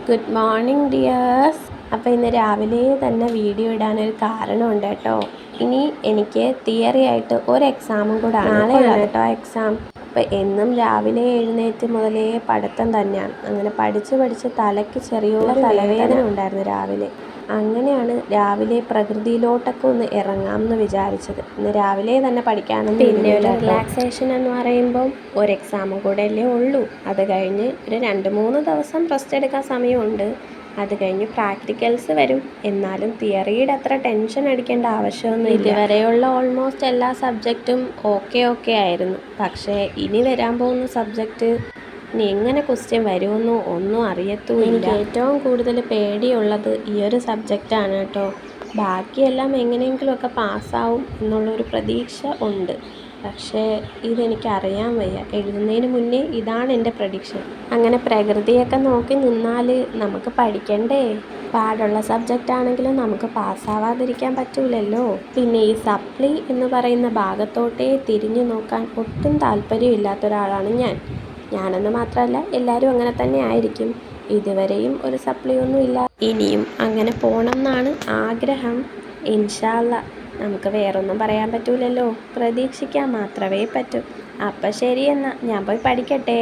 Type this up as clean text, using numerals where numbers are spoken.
Good morning dears. അപ്പോൾ ഇന്ന് രാവിലെ തന്നെ വീഡിയോ ഇടാനൊരു കാരണമുണ്ട് കേട്ടോ. ഇനി എനിക്ക് തിയറി ആയിട്ട് ഒരു എക്സാമും കൂടെ നാളെയാണ് കേട്ടോ എക്സാം. അപ്പോൾ എന്നും രാവിലെ എഴുന്നേറ്റ് മുതലേ പഠിത്തം തന്നെയാണ്. അങ്ങനെ പഠിച്ച് തലയ്ക്ക് ചെറിയൊരു തലവേദന ഉണ്ടായിരുന്നു രാവിലെ. അങ്ങനെയാണ് രാവിലെ പ്രകൃതിയിലോട്ടൊക്കെ ഒന്ന് ഇറങ്ങാമെന്ന് വിചാരിച്ചത്. ഇന്ന് രാവിലെ തന്നെ പഠിക്കാനും പിന്നെ ഒരു റിലാക്സേഷൻ എന്ന് പറയുമ്പം ഒരു എക്സാമും കൂടെ അല്ലേ ഉള്ളൂ. അത് കഴിഞ്ഞ് ഒരു 2-3 ദിവസം റെസ്റ്റ് എടുക്കാൻ സമയമുണ്ട്. അത് കഴിഞ്ഞ് പ്രാക്ടിക്കൽസ് വരും. എന്നാലും തിയറിയുടെ അത്ര ടെൻഷൻ അടിക്കേണ്ട ആവശ്യമൊന്നും ഇതുവരെയുള്ള ഓൾമോസ്റ്റ് എല്ലാ സബ്ജക്റ്റും ഓക്കെ ആയിരുന്നു. പക്ഷേ ഇനി വരാൻ പോകുന്ന സബ്ജക്റ്റ് ഇനി എങ്ങനെ ക്വസ്റ്റ്യൻ വരുമെന്നോ ഒന്നും അറിയത്തുമില്ല. എനിക്ക് ഏറ്റവും കൂടുതൽ പേടിയുള്ളത് ഈ ഒരു സബ്ജക്റ്റാണ് കേട്ടോ. ബാക്കിയെല്ലാം എങ്ങനെയെങ്കിലുമൊക്കെ പാസ്സാവും എന്നുള്ളൊരു പ്രതീക്ഷ ഉണ്ട്. പക്ഷേ ഇതെനിക്കറിയാൻ വയ്യ. എഴുതുന്നതിന് മുന്നേ ഇതാണ് എൻ്റെ പ്രഡിക്ഷൻ. അങ്ങനെ പ്രകൃതിയൊക്കെ നോക്കി നിന്നാൽ നമുക്ക് പഠിക്കണ്ടേ? പാടുള്ള സബ്ജക്റ്റ് ആണെങ്കിലും നമുക്ക് പാസ്സാവാതിരിക്കാൻ പറ്റൂലല്ലോ. പിന്നെ ഈ സപ്ലി എന്ന് പറയുന്ന ഭാഗത്തോട്ടേ തിരിഞ്ഞു നോക്കാൻ ഒട്ടും താല്പര്യമില്ലാത്ത ഒരാളാണ് ഞാനെന്ന് മാത്രമല്ല എല്ലാവരും അങ്ങനെ തന്നെ ആയിരിക്കും. ഇതുവരെയും ഒരു സപ്ലി ഒന്നും ഇല്ല. ഇനിയും അങ്ങനെ പോകണം എന്നാണ് ആഗ്രഹം. ഇൻഷാ അല്ലാ. നമുക്ക് വേറൊന്നും പറയാൻ പറ്റൂലല്ലോ, പ്രതീക്ഷിക്കാൻ മാത്രമേ പറ്റൂ. അപ്പം ശരി, എന്നാൽ ഞാൻ പോയി പഠിക്കട്ടെ.